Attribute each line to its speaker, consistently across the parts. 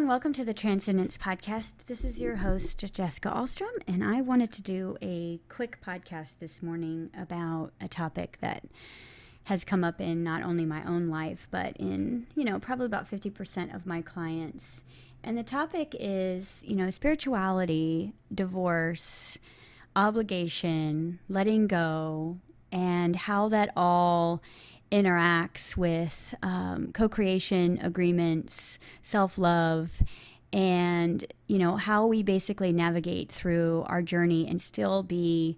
Speaker 1: and welcome to the Transcendence podcast. This is your host, Jessica Alstrom, and I wanted to do a quick podcast this morning about a topic that has come up in not only my own life, but in, probably about 50% of my clients. And the topic is, spirituality, divorce, obligation, letting go, and how that all interacts with co-creation, agreements, self-love, and, how we basically navigate through our journey and still be,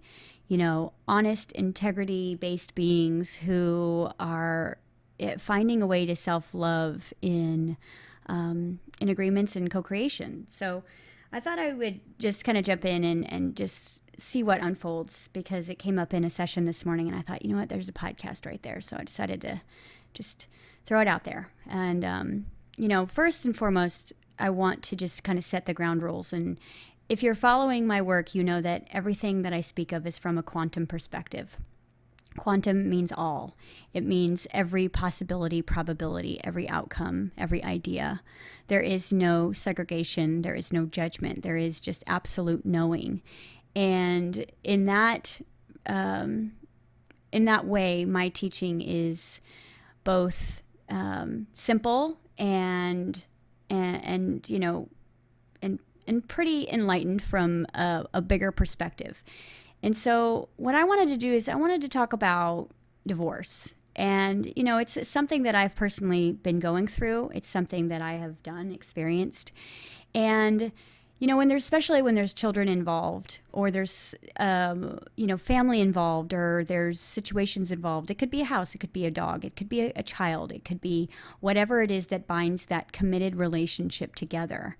Speaker 1: honest, integrity-based beings who are finding a way to self-love in agreements and co-creation. So I thought I would just kind of jump in and just see what unfolds, because it came up in a session this morning and I thought, there's a podcast right there. So I decided to just throw it out there. And, first and foremost, I want to just kind of set the ground rules. And if you're following my work, you know that everything that I speak of is from a quantum perspective. Quantum means all. It means every possibility, probability, every outcome, every idea. There is no segregation. There is no judgment. There is just absolute knowing. And in that way, my teaching is both simple and pretty enlightened from a bigger perspective. And so what I wanted to do is I wanted to talk about divorce. And, it's something that I've personally been going through. It's something that I have experienced. And, especially when there's children involved, or there's, family involved, or there's situations involved. It could be a house, it could be a dog, it could be a child, it could be whatever it is that binds that committed relationship together.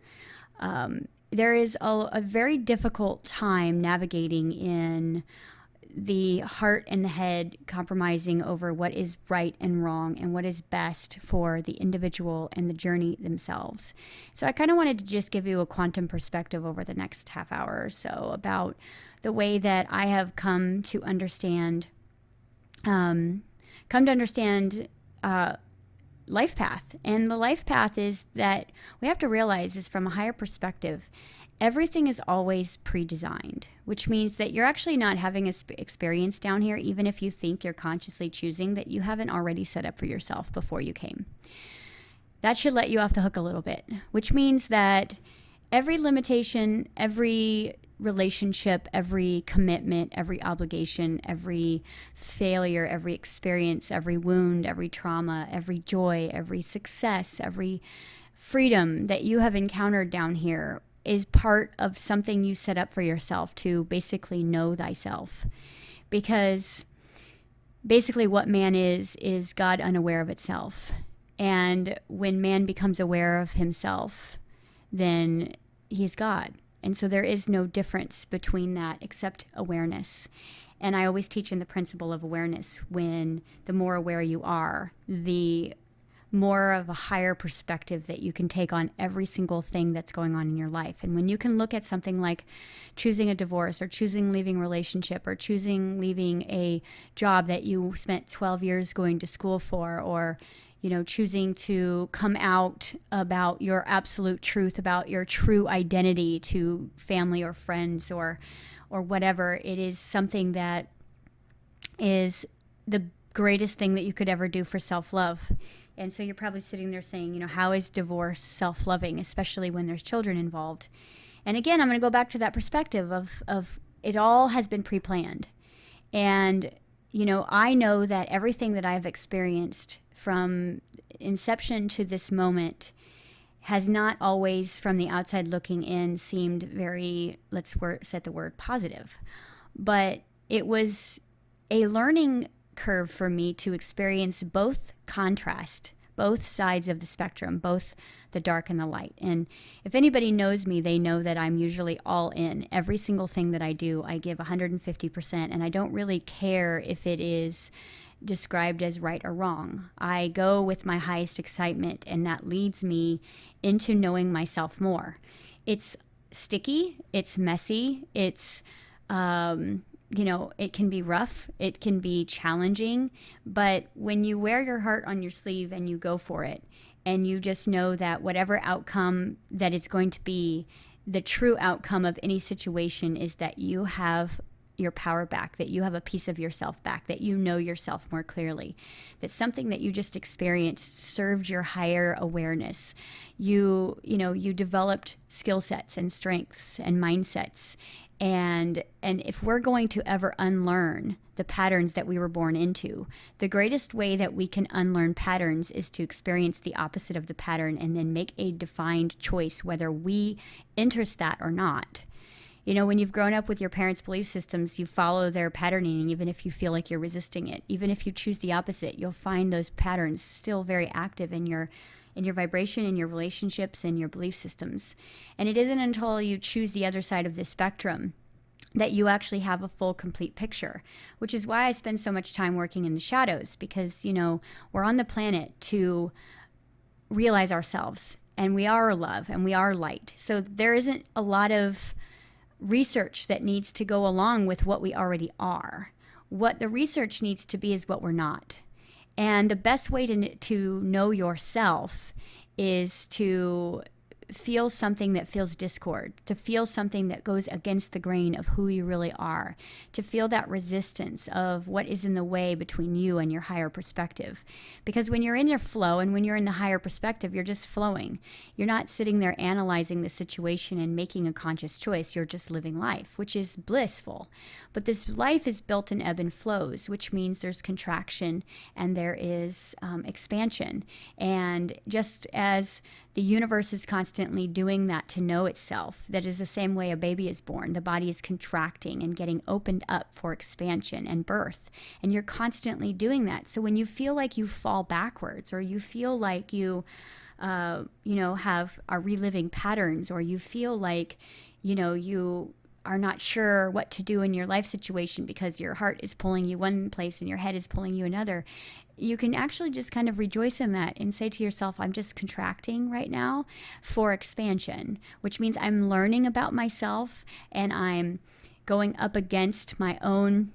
Speaker 1: There is a very difficult time navigating in the heart and the head, compromising over what is right and wrong and what is best for the individual and the journey themselves. So I kind of wanted to just give you a quantum perspective over the next half hour or so about the way that I have come to understand life path. And the life path is that we have to realize is from a higher perspective. Everything is always pre-designed, which means that you're actually not having an experience down here, even if you think you're consciously choosing, that you haven't already set up for yourself before you came. That should let you off the hook a little bit, which means that every limitation, every relationship, every commitment, every obligation, every failure, every experience, every wound, every trauma, every joy, every success, every freedom that you have encountered down here is part of something you set up for yourself to basically know thyself. Because basically what man is God unaware of itself. And when man becomes aware of himself, then he's God. And so there is no difference between that except awareness. And I always teach in the principle of awareness, when the more aware you are, the more of a higher perspective that you can take on every single thing that's going on in your life. And when you can look at something like choosing a divorce, or choosing leaving a relationship, or choosing leaving a job that you spent 12 years going to school for, or choosing to come out about your absolute truth, about your true identity to family or friends or whatever, it is something that is the greatest thing that you could ever do for self-love. And so you're probably sitting there saying, how is divorce self-loving, especially when there's children involved? And again, I'm going to go back to that perspective of it all has been pre-planned. And, I know that everything that I've experienced from inception to this moment has not always, from the outside looking in, seemed very, set the word positive. But it was a learning curve for me to experience both contrast, both sides of the spectrum, both the dark and the light. And if anybody knows me, they know that I'm usually all in. Every single thing that I do, I give 150%, and I don't really care if it is described as right or wrong. I go with my highest excitement, and that leads me into knowing myself more. It's sticky, it's messy, it's it can be rough, it can be challenging, but when you wear your heart on your sleeve and you go for it, and you just know that whatever outcome that it's going to be, the true outcome of any situation is that you have your power back, that you have a piece of yourself back, that you know yourself more clearly, that something that you just experienced served your higher awareness. You developed skill sets and strengths and mindsets. And if we're going to ever unlearn the patterns that we were born into, the greatest way that we can unlearn patterns is to experience the opposite of the pattern and then make a defined choice whether we interest that or not. When you've grown up with your parents' belief systems, you follow their patterning, even if you feel like you're resisting it. Even if you choose the opposite, you'll find those patterns still very active in your vibration, in your relationships, in your belief systems. And it isn't until you choose the other side of the spectrum that you actually have a full, complete picture, which is why I spend so much time working in the shadows, because, we're on the planet to realize ourselves, and we are love, and we are light. So there isn't a lot of research that needs to go along with what we already are. What the research needs to be is what we're not. And the best way to know yourself is to feel something that feels discord, to feel something that goes against the grain of who you really are, to feel that resistance of what is in the way between you and your higher perspective. Because when you're in your flow and when you're in the higher perspective, you're just flowing. You're not sitting there analyzing the situation and making a conscious choice. You're just living life, which is blissful. But this life is built in ebb and flows, which means there's contraction and there is expansion. And just as the universe is constantly doing that to know itself, that is the same way a baby is born. The body is contracting and getting opened up for expansion and birth. And you're constantly doing that. So when you feel like you fall backwards, or you feel like you are reliving patterns, or you feel like, you are not sure what to do in your life situation because your heart is pulling you one place and your head is pulling you another, you can actually just kind of rejoice in that and say to yourself, I'm just contracting right now for expansion, which means I'm learning about myself and I'm going up against my own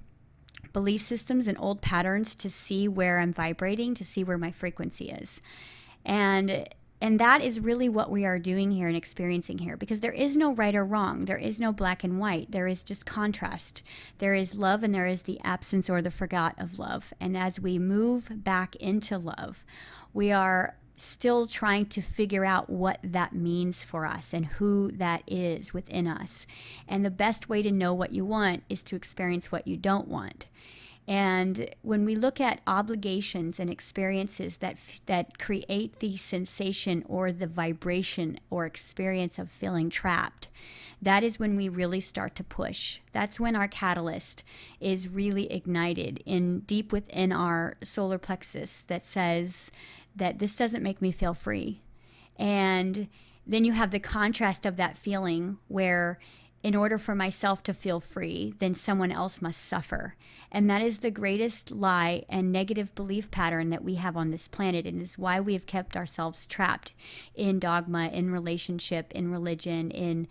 Speaker 1: belief systems and old patterns to see where I'm vibrating, to see where my frequency is. And that is really what we are doing here and experiencing here, because there is no right or wrong. There is no black and white. There is just contrast. There is love and there is the absence or the forgot of love. And as we move back into love, we are still trying to figure out what that means for us and who that is within us. And the best way to know what you want is to experience what you don't want. And when we look at obligations and experiences that create the sensation or the vibration or experience of feeling trapped, that is when we really start to push. That's when our catalyst is really ignited deep within our solar plexus that says that this doesn't make me feel free. And then you have the contrast of that feeling where in order for myself to feel free, then someone else must suffer. And that is the greatest lie and negative belief pattern that we have on this planet, and is why we have kept ourselves trapped in dogma, in relationship, in religion, in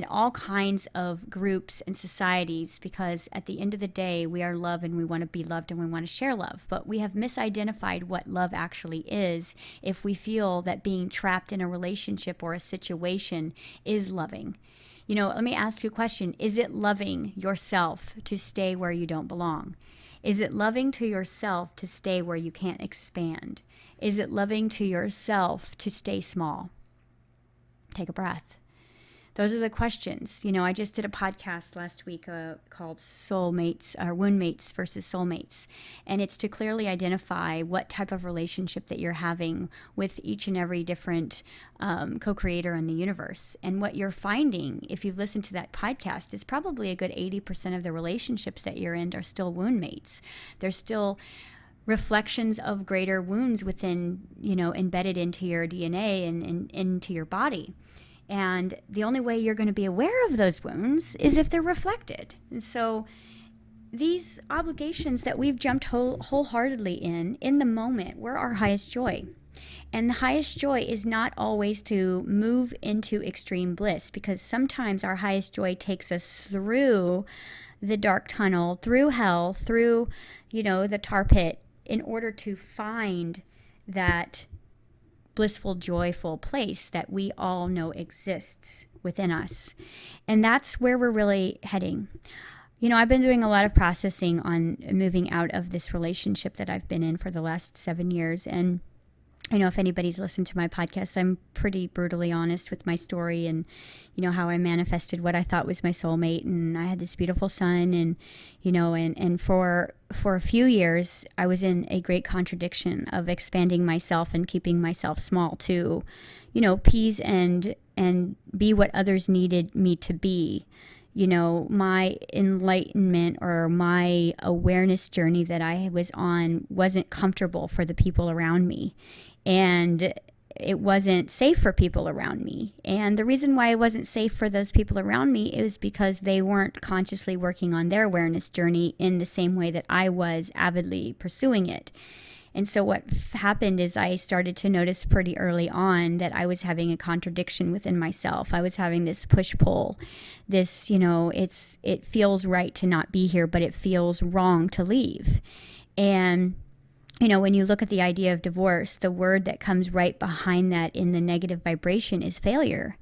Speaker 1: all kinds of groups and societies, because at the end of the day, we are love and we want to be loved and we want to share love. But we have misidentified what love actually is if we feel that being trapped in a relationship or a situation is loving. Let me ask you a question. Is it loving yourself to stay where you don't belong? Is it loving to yourself to stay where you can't expand? Is it loving to yourself to stay small? Take a breath. Those are the questions. I just did a podcast last week called Soulmates or Wound Mates versus Soulmates. And it's to clearly identify what type of relationship that you're having with each and every different co-creator in the universe. And what you're finding, if you've listened to that podcast, is probably a good 80% of the relationships that you're in are still wound mates. They're still reflections of greater wounds within, embedded into your DNA and into your body. And the only way you're going to be aware of those wounds is if they're reflected. And so these obligations that we've jumped wholeheartedly in the moment, we're our highest joy. And the highest joy is not always to move into extreme bliss, because sometimes our highest joy takes us through the dark tunnel, through hell, through, the tar pit, in order to find that blissful, joyful place that we all know exists within us. And that's where we're really heading. I've been doing a lot of processing on moving out of this relationship that I've been in for the last 7 years. And if anybody's listened to my podcast, I'm pretty brutally honest with my story and, how I manifested what I thought was my soulmate. And I had this beautiful son and, and for a few years, I was in a great contradiction of expanding myself and keeping myself small to, please and be what others needed me to be. My enlightenment or my awareness journey that I was on wasn't comfortable for the people around me. And it wasn't safe for people around me. And the reason why it wasn't safe for those people around me is because they weren't consciously working on their awareness journey in the same way that I was avidly pursuing it. And so what happened is I started to notice pretty early on that I was having a contradiction within myself. I was having this push-pull, this, it feels right to not be here, but it feels wrong to leave. And when you look at the idea of divorce, the word that comes right behind that in the negative vibration is failure.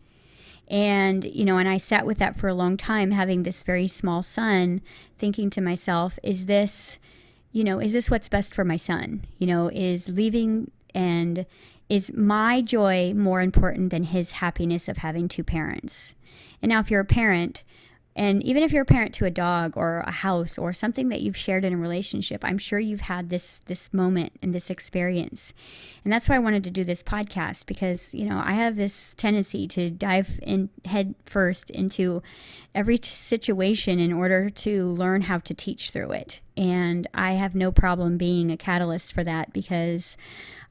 Speaker 1: And, and I sat with that for a long time, having this very small son, thinking to myself, is this what's best for my son? Is leaving and is my joy more important than his happiness of having two parents? And now if you're a parent, and even if you're a parent to a dog or a house or something that you've shared in a relationship, I'm sure you've had this moment and this experience. And that's why I wanted to do this podcast, because, I have this tendency to dive in head first into every situation in order to learn how to teach through it. And I have no problem being a catalyst for that, because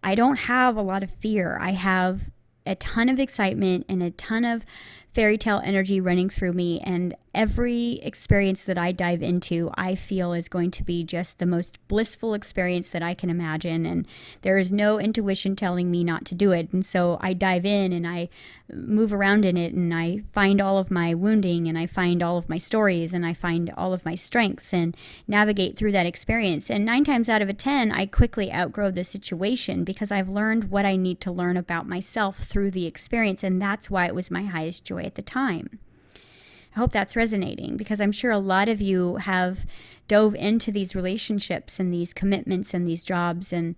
Speaker 1: I don't have a lot of fear. I have a ton of excitement and a ton of fairy tale energy running through me, and every experience that I dive into, I feel is going to be just the most blissful experience that I can imagine, and there is no intuition telling me not to do it. And so I dive in and I move around in it, and I find all of my wounding, and I find all of my stories, and I find all of my strengths and navigate through that experience. And 9 times out of 10, I quickly outgrow the situation because I've learned what I need to learn about myself through the experience, and that's why it was my highest joy at the time. I hope that's resonating, because I'm sure a lot of you have dove into these relationships and these commitments and these jobs and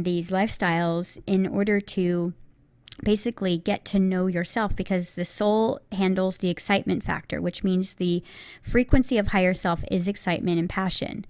Speaker 1: these lifestyles in order to basically get to know yourself, because the soul handles the excitement factor, which means the frequency of higher self is excitement and passion.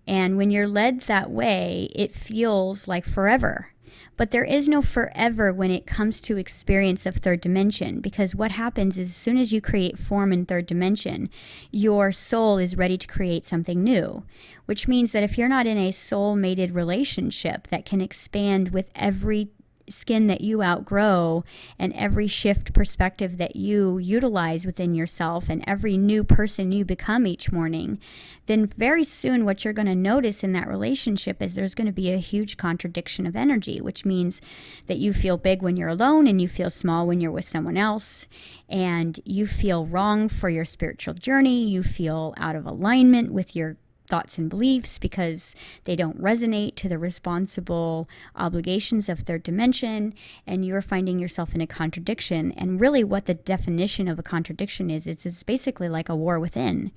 Speaker 1: And when you're led that way, it feels like forever. But there is no forever when it comes to experience of third dimension, because what happens is as soon as you create form in third dimension, your soul is ready to create something new, which means that if you're not in a soul-mated relationship that can expand with every skin that you outgrow and every shift perspective that you utilize within yourself and every new person you become each morning, then very soon what you're going to notice in that relationship is there's going to be a huge contradiction of energy, which means that you feel big when you're alone and you feel small when you're with someone else, and you feel wrong for your spiritual journey. You feel out of alignment with your thoughts and beliefs because they don't resonate to the responsible obligations of third dimension, and you're finding yourself in a contradiction. And really what the definition of a contradiction is, it's basically like a war within.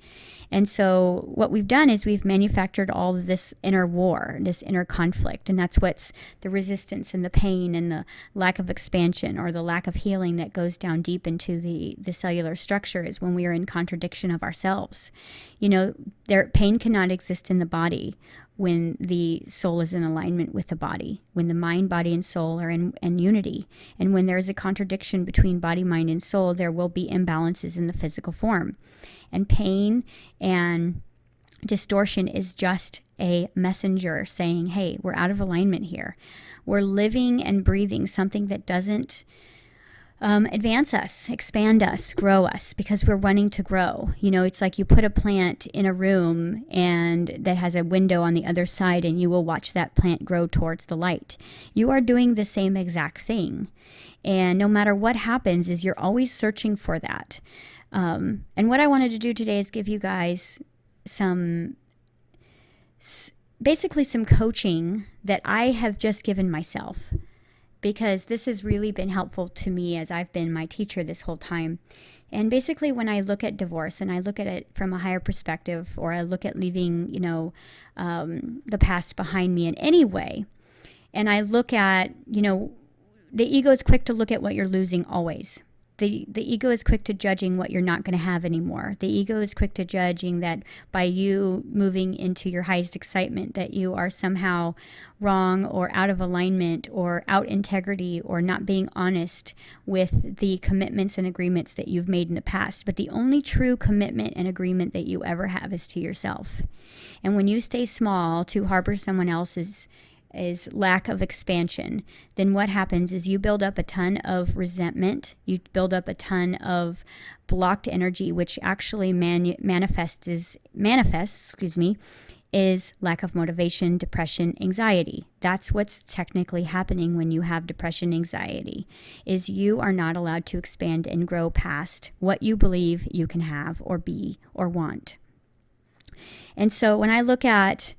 Speaker 1: And so what we've done is we've manufactured all of this inner war, this inner conflict, and that's what's the resistance and the pain and the lack of expansion or the lack of healing that goes down deep into the cellular structure, is when we are in contradiction of ourselves. Pain cannot exist in the body when the soul is in alignment with the body, when the mind, body, and soul are in unity. And when there is a contradiction between body, mind, and soul, there will be imbalances in the physical form. And pain and distortion is just a messenger saying, hey, we're out of alignment here. We're living and breathing something that doesn't advance us, expand us, grow us, because we're wanting to grow. It's like you put a plant in a room and that has a window on the other side, and you will watch that plant grow towards the light. You are doing the same exact thing. And no matter what happens, is you're always searching for that. And what I wanted to do today is give you guys basically some coaching that I have just given myself. because this has really been helpful to me as I've been my teacher this whole time. And basically, when I look at divorce and I look at it from a higher perspective, or I look at leaving, the past behind me in any way, and I look at, the ego is quick to look at what you're losing always. The ego is quick to judging what you're not going to have anymore. The ego is quick to judging that by you moving into your highest excitement, that you are somehow wrong or out of alignment or out integrity or not being honest with the commitments and agreements that you've made in the past. But the only true commitment and agreement that you ever have is to yourself. And when you stay small to harbor someone else's lack of expansion, then what happens is you build up a ton of resentment, you build up a ton of blocked energy, which actually manifests is lack of motivation, depression, anxiety. That's what's technically happening when you have depression, anxiety, is you are not allowed to expand and grow past what you believe you can have or be or want. And so when I look at,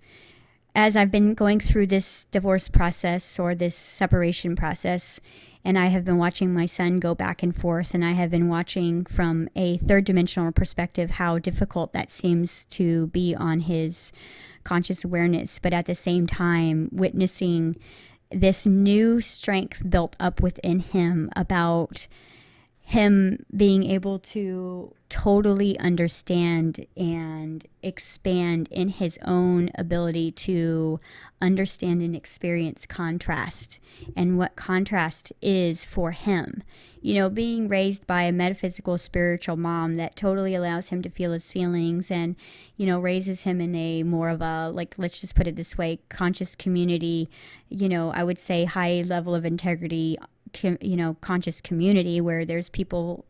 Speaker 1: as I've been going through this divorce process or this separation process, and I have been watching my son go back and forth, and I have been watching from a third dimensional perspective how difficult that seems to be on his conscious awareness, but at the same time witnessing this new strength built up within him about him being able to totally understand and expand in his own ability to understand and experience contrast and what contrast is for him. Being raised by a metaphysical spiritual mom that totally allows him to feel his feelings and, raises him in a more of a, let's just put it this way, conscious community, I would say high level of integrity, conscious community where there's people,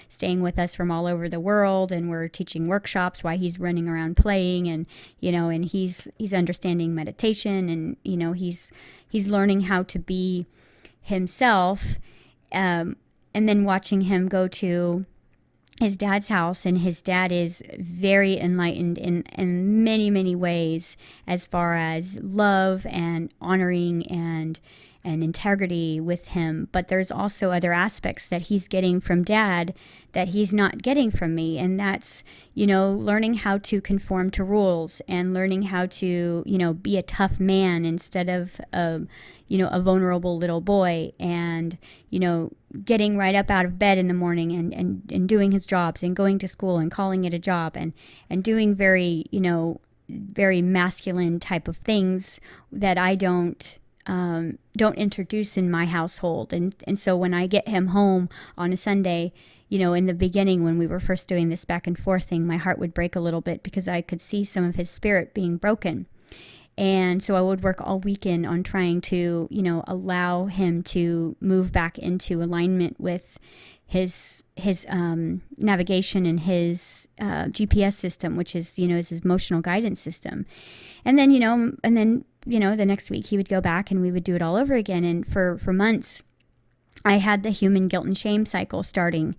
Speaker 1: staying with us from all over the world, and we're teaching workshops while he's running around playing, and, and he's understanding meditation, and, he's learning how to be himself. And then watching him go to his dad's house, and his dad is very enlightened in many, many ways as far as love and honoring and integrity with him. But there's also other aspects that he's getting from dad that he's not getting from me. And that's, learning how to conform to rules and learning how to, be a tough man instead of, a vulnerable little boy, and, getting right up out of bed in the morning and doing his jobs and going to school and calling it a job and doing very, very masculine type of things that I don't introduce in my household. And so when I get him home on a Sunday, in the beginning when we were first doing this back and forth thing, my heart would break a little bit because I could see some of his spirit being broken. And so I would work all weekend on trying to, allow him to move back into alignment with his navigation and his GPS system, which is, is his emotional guidance system. And then, the next week he would go back and we would do it all over again. And for months, I had the human guilt and shame cycle starting.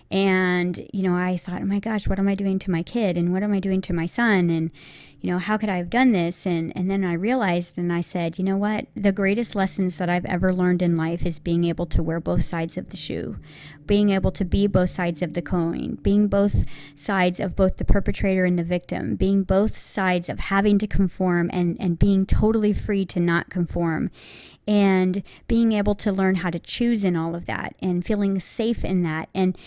Speaker 1: And, I thought, oh my gosh, what am I doing to my kid? And what am I doing to my son? And, how could I have done this? And then I realized, and I said, you know what? The greatest lessons that I've ever learned in life is being able to wear both sides of the shoe, being able to be both sides of the coin, being both sides of both the perpetrator and the victim, being both sides of having to conform and being totally free to not conform, and being able to learn how to choose in all of that and feeling safe in that. And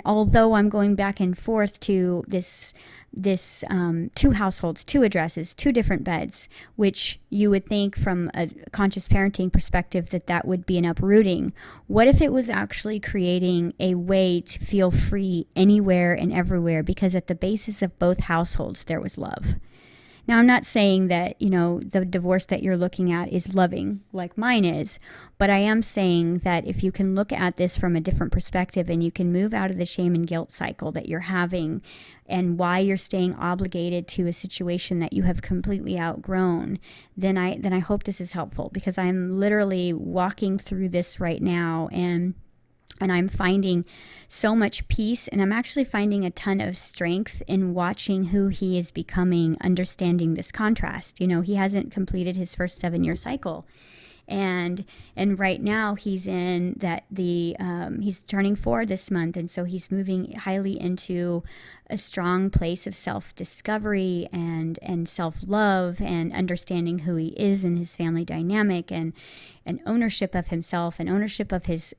Speaker 1: although I'm going back and forth to this 2 households, 2 addresses, 2 different beds, which you would think from a conscious parenting perspective that would be an uprooting. What if it was actually creating a way to feel free anywhere and everywhere? Because at the basis of both households, there was love. Now, I'm not saying that, the divorce that you're looking at is loving like mine is, but I am saying that if you can look at this from a different perspective and you can move out of the shame and guilt cycle that you're having and why you're staying obligated to a situation that you have completely outgrown, then I hope this is helpful, because I'm literally walking through this right now, and I'm finding so much peace, and I'm actually finding a ton of strength in watching who he is becoming, understanding this contrast. He hasn't completed his first 7-year cycle. And right now he's in that he's turning 4 this month, and so he's moving highly into a strong place of self-discovery and self-love and understanding who he is and his family dynamic and ownership of himself and ownership of his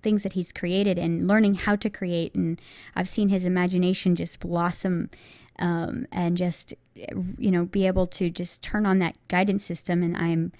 Speaker 1: things that he's created and learning how to create. And I've seen his imagination just blossom, and just, be able to just turn on that guidance system. And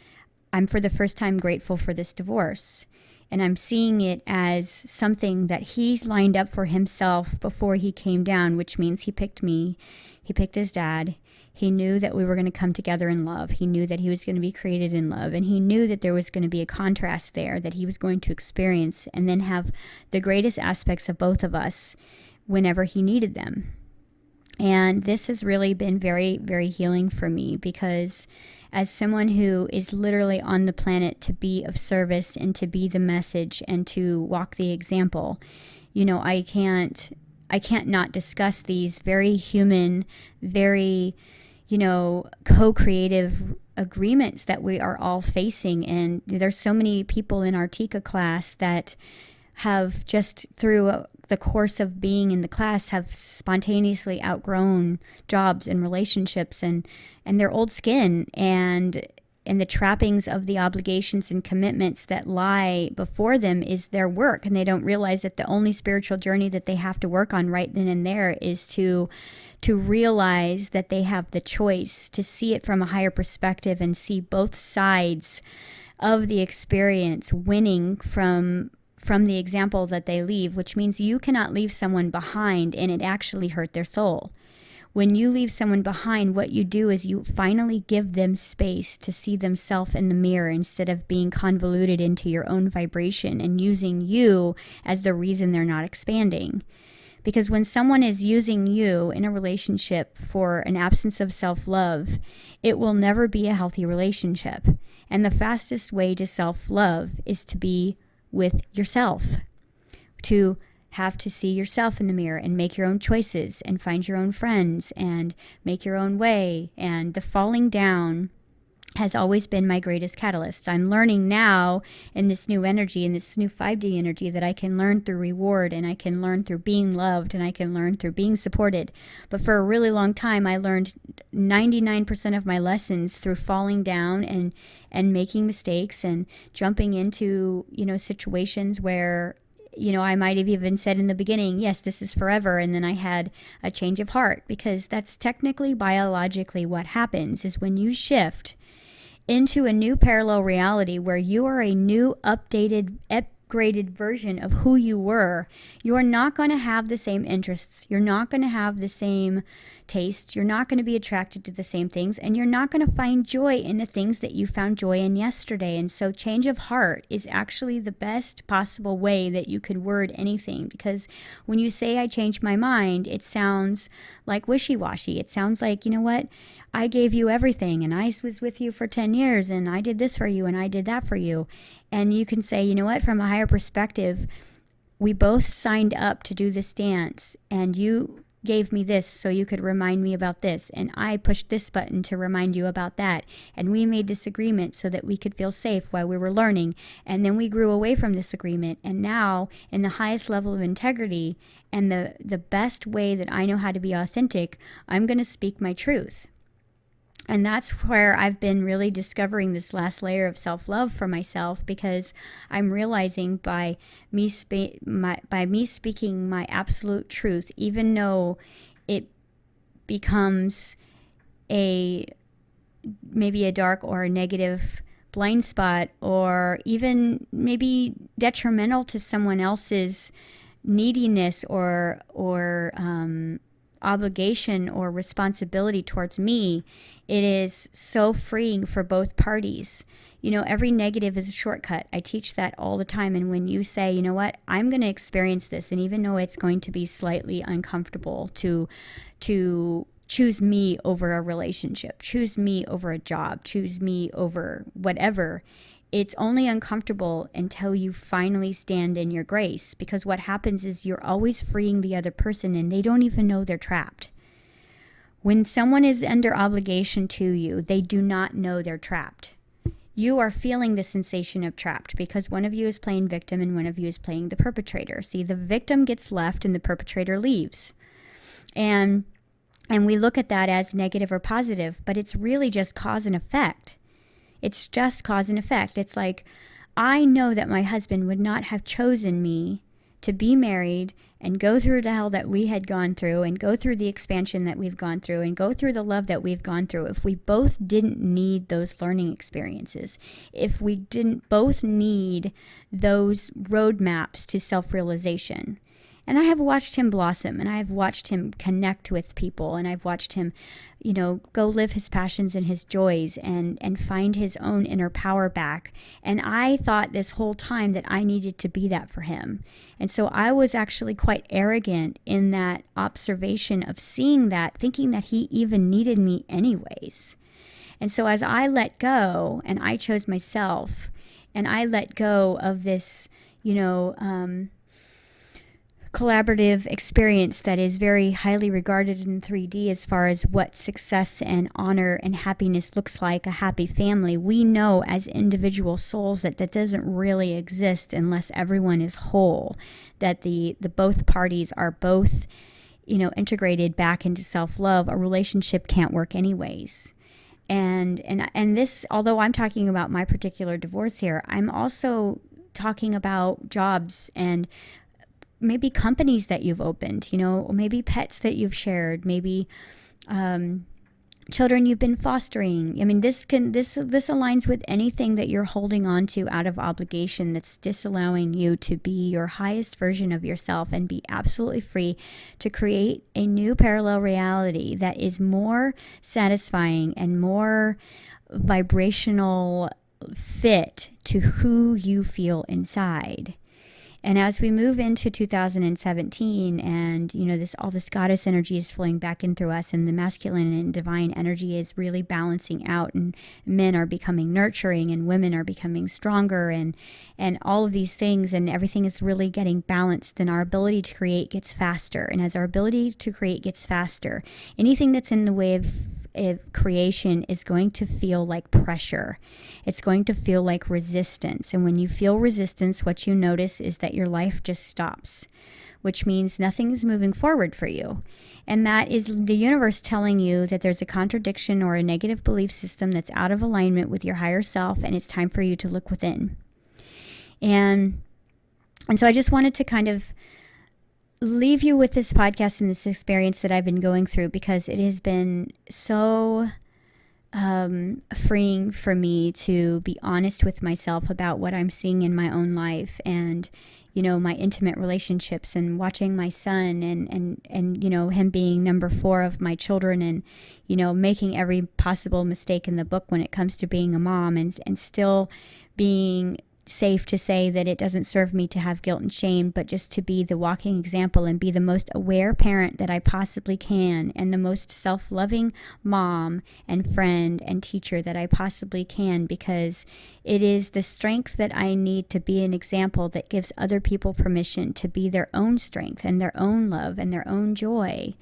Speaker 1: I'm for the first time grateful for this divorce. And I'm seeing it as something that he's lined up for himself before he came down, which means he picked me. He picked his dad. He knew that we were going to come together in love. He knew that he was going to be created in love. And he knew that there was going to be a contrast there that he was going to experience and then have the greatest aspects of both of us whenever he needed them. And this has really been very, very healing for me, because as someone who is literally on the planet to be of service and to be the message and to walk the example, I can't not discuss these very human, very, co-creative agreements that we are all facing. And there's so many people in our Tika class that have just through the course of being in the class have spontaneously outgrown jobs and relationships and their old skin and the trappings of the obligations and commitments that lie before them is their work. And they don't realize that the only spiritual journey that they have to work on right then and there is to realize that they have the choice to see it from a higher perspective and see both sides of the experience winning from the example that they leave, which means you cannot leave someone behind and it actually hurt their soul. When you leave someone behind, what you do is you finally give them space to see themselves in the mirror instead of being convoluted into your own vibration and using you as the reason they're not expanding. Because when someone is using you in a relationship for an absence of self-love, it will never be a healthy relationship. And the fastest way to self-love is to be with yourself, to have to see yourself in the mirror and make your own choices and find your own friends and make your own way. And the falling down has always been my greatest catalyst. I'm learning now in this new energy, in this new 5D energy, that I can learn through reward and I can learn through being loved and I can learn through being supported. But for a really long time, I learned 99% of my lessons through falling down and making mistakes and jumping into, situations where, I might have even said in the beginning, yes, this is forever. And then I had a change of heart, because that's technically biologically what happens is when you shift into a new parallel reality where you are a new updated, upgraded version of who you were, you are not going to have the same interests. You're not going to have the same tastes. You're not going to be attracted to the same things, and you're not going to find joy in the things that you found joy in yesterday. And so change of heart is actually the best possible way that you could word anything, because when you say I changed my mind, it sounds like wishy-washy. It sounds like, I gave you everything and I was with you for 10 years and I did this for you and I did that for you. And you can say, from a higher perspective, we both signed up to do this dance and you gave me this so you could remind me about this, and I pushed this button to remind you about that, and we made this agreement so that we could feel safe while we were learning, and then we grew away from this agreement, and now in the highest level of integrity and the best way that I know how to be authentic, I'm going to speak my truth. And that's where I've been really discovering this last layer of self-love for myself, because I'm realizing by me speaking my absolute truth, even though it becomes maybe a dark or a negative blind spot, or even maybe detrimental to someone else's neediness or obligation or responsibility towards me, it is so freeing for both parties. Every negative is a shortcut. I teach that all the time. And when you say, I'm going to experience this, and even though it's going to be slightly uncomfortable to choose me over a relationship, choose me over a job, choose me over whatever, it's only uncomfortable until you finally stand in your grace, because what happens is you're always freeing the other person and they don't even know they're trapped. When someone is under obligation to you, they do not know they're trapped. you are feeling the sensation of trapped because one of you is playing victim and one of you is playing the perpetrator. See, the victim gets left and the perpetrator leaves. And we look at that as negative or positive, but it's really just cause and effect. It's just cause and effect. It's like, I know that my husband would not have chosen me to be married and go through the hell that we had gone through and go through the expansion that we've gone through and go through the love that we've gone through if we both didn't need those learning experiences, if we didn't both need those roadmaps to self-realization. And I have watched him blossom, and I have watched him connect with people, and I've watched him, go live his passions and his joys and find his own inner power back. And I thought this whole time that I needed to be that for him. And so I was actually quite arrogant in that observation of seeing that, thinking that he even needed me anyways. And so as I let go, and I chose myself, and I let go of this, collaborative experience that is very highly regarded in 3D as far as what success and honor and happiness looks like, a happy family. We know as individual souls that doesn't really exist unless everyone is whole, that the both parties are both, integrated back into self-love. A relationship can't work anyways. And this, although I'm talking about my particular divorce here, I'm also talking about jobs and maybe companies that you've opened, maybe pets that you've shared, maybe children you've been fostering. I mean, this aligns with anything that you're holding on to out of obligation that's disallowing you to be your highest version of yourself and be absolutely free to create a new parallel reality that is more satisfying and more vibrational fit to who you feel inside. And as we move into 2017 and, all this goddess energy is flowing back in through us and the masculine and divine energy is really balancing out and men are becoming nurturing and women are becoming stronger and all of these things and everything is really getting balanced, then our ability to create gets faster. And as our ability to create gets faster, anything that's in the way of creation is going to feel like pressure. It's going to feel like resistance. And when you feel resistance, what you notice is that your life just stops, which means nothing is moving forward for you. And that is the universe telling you that there's a contradiction or a negative belief system that's out of alignment with your higher self, and it's time for you to look within. And so I just wanted to kind of leave you with this podcast and this experience that I've been going through because it has been so freeing for me to be honest with myself about what I'm seeing in my own life and, my intimate relationships and watching my son and him being number 4 of my children and, making every possible mistake in the book when it comes to being a mom and still being safe to say that it doesn't serve me to have guilt and shame, but just to be the walking example and be the most aware parent that I possibly can and the most self-loving mom and friend and teacher that I possibly can, because it is the strength that I need to be an example that gives other people permission to be their own strength and their own love and their own joy.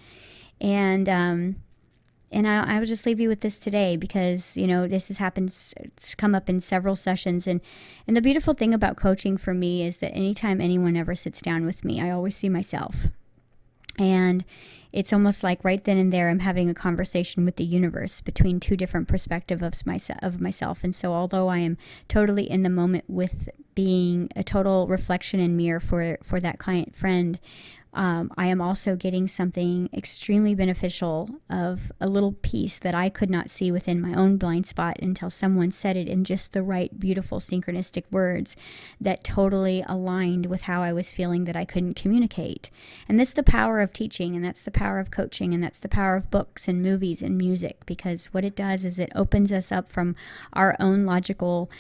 Speaker 1: And I will just leave you with this today because, this has happened, it's come up in several sessions. And the beautiful thing about coaching for me is that anytime anyone ever sits down with me, I always see myself. And it's almost like right then and there, I'm having a conversation with the universe between two different perspectives of myself. And so although I am totally in the moment with being a total reflection and mirror for that client friend, I am also getting something extremely beneficial of a little piece that I could not see within my own blind spot until someone said it in just the right, beautiful, synchronistic words that totally aligned with how I was feeling that I couldn't communicate. And that's the power of teaching, and that's the power of coaching, and that's the power of books and movies and music, because what it does is it opens us up from our own logical,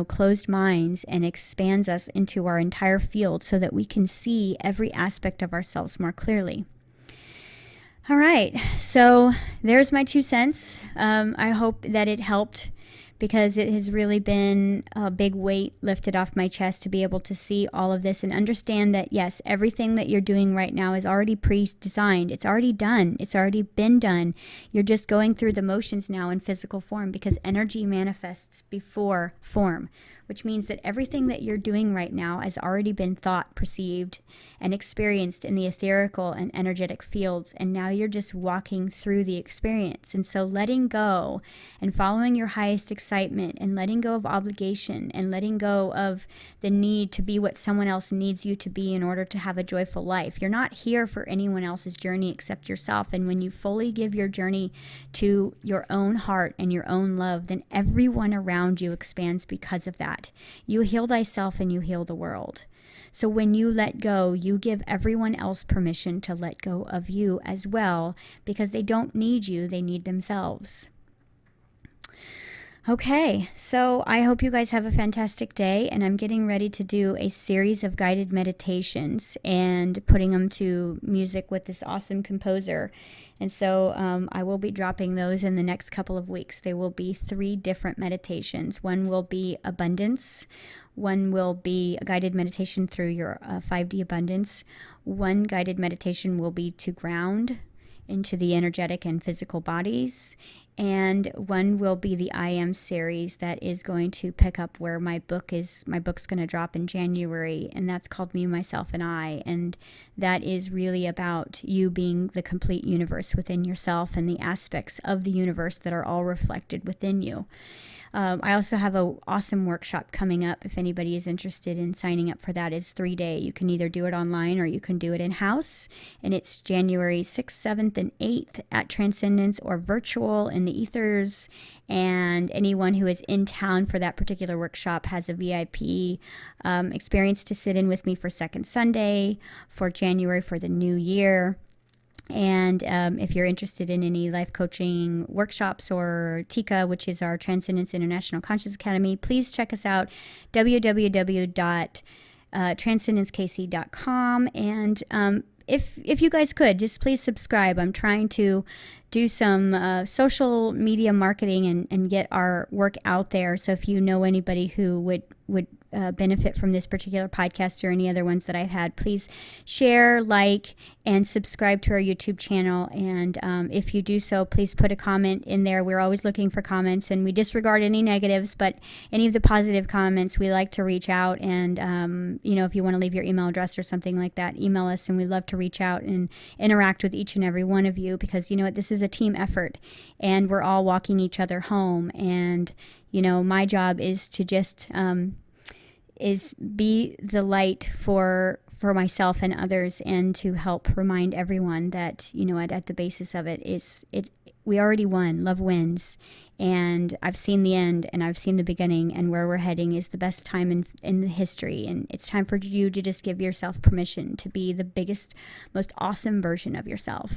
Speaker 1: closed minds and expands us into our entire field so that we can see every aspect of ourselves more clearly. All right, so there's my 2 cents. I hope that it helped because it has really been a big weight lifted off my chest to be able to see all of this and understand that, yes, everything that you're doing right now is already pre-designed. It's already done. It's already been done. You're just going through the motions now in physical form, because energy manifests before form, which means that everything that you're doing right now has already been thought, perceived, and experienced in the etherical and energetic fields, and now you're just walking through the experience. And so letting go and following your highest excitement, and letting go of obligation, and letting go of the need to be what someone else needs you to be in order to have a joyful life. You're not here for anyone else's journey except yourself. And when you fully give your journey to your own heart and your own love, then everyone around you expands because of that. You heal thyself and you heal the world. So when you let go, you give everyone else permission to let go of you as well, because they don't need you, they need themselves. Okay, so I hope you guys have a fantastic day, and I'm getting ready to do a series of guided meditations and putting them to music with this awesome composer. And so I will be dropping those in the next couple of weeks. They will be 3 different meditations. One will be abundance. One will be a guided meditation through your 5D abundance. One guided meditation will be to ground into the energetic and physical bodies. And one will be the I Am series that is going to pick up where my book's going to drop in January, and that's called Me, Myself, and I. And that is really about you being the complete universe within yourself and the aspects of the universe that are all reflected within you. I also have an awesome workshop coming up. If anybody is interested in signing up for that, it's 3-day. You can either do it online or you can do it in-house. And it's January 6th, 7th, and 8th at Transcendence, or virtual in the ethers. And anyone who is in town for that particular workshop has a VIP experience to sit in with me for Second Sunday, for January, for the new year. And if you're interested in any life coaching workshops or TICA, which is our Transcendence International Conscious Academy, please check us out, www.transcendencekc.com. And if you guys could, just please subscribe. I'm trying to do some social media marketing and get our work out there. So if you know anybody who would benefit from this particular podcast or any other ones that I've had, please share, like, and subscribe to our YouTube channel. And if you do so, please put a comment in there. We're always looking for comments, and we disregard any negatives, but any of the positive comments, we like to reach out. And, if you want to leave your email address or something like that, email us, and we'd love to reach out and interact with each and every one of you, because you know what, this is a team effort, and we're all walking each other home. And, my job is to just is be the light for myself and others, and to help remind everyone that, at the basis of it is we already won. Love wins. And I've seen the end, and I've seen the beginning, and where we're heading is the best time in the history. And it's time for you to just give yourself permission to be the biggest, most awesome version of yourself.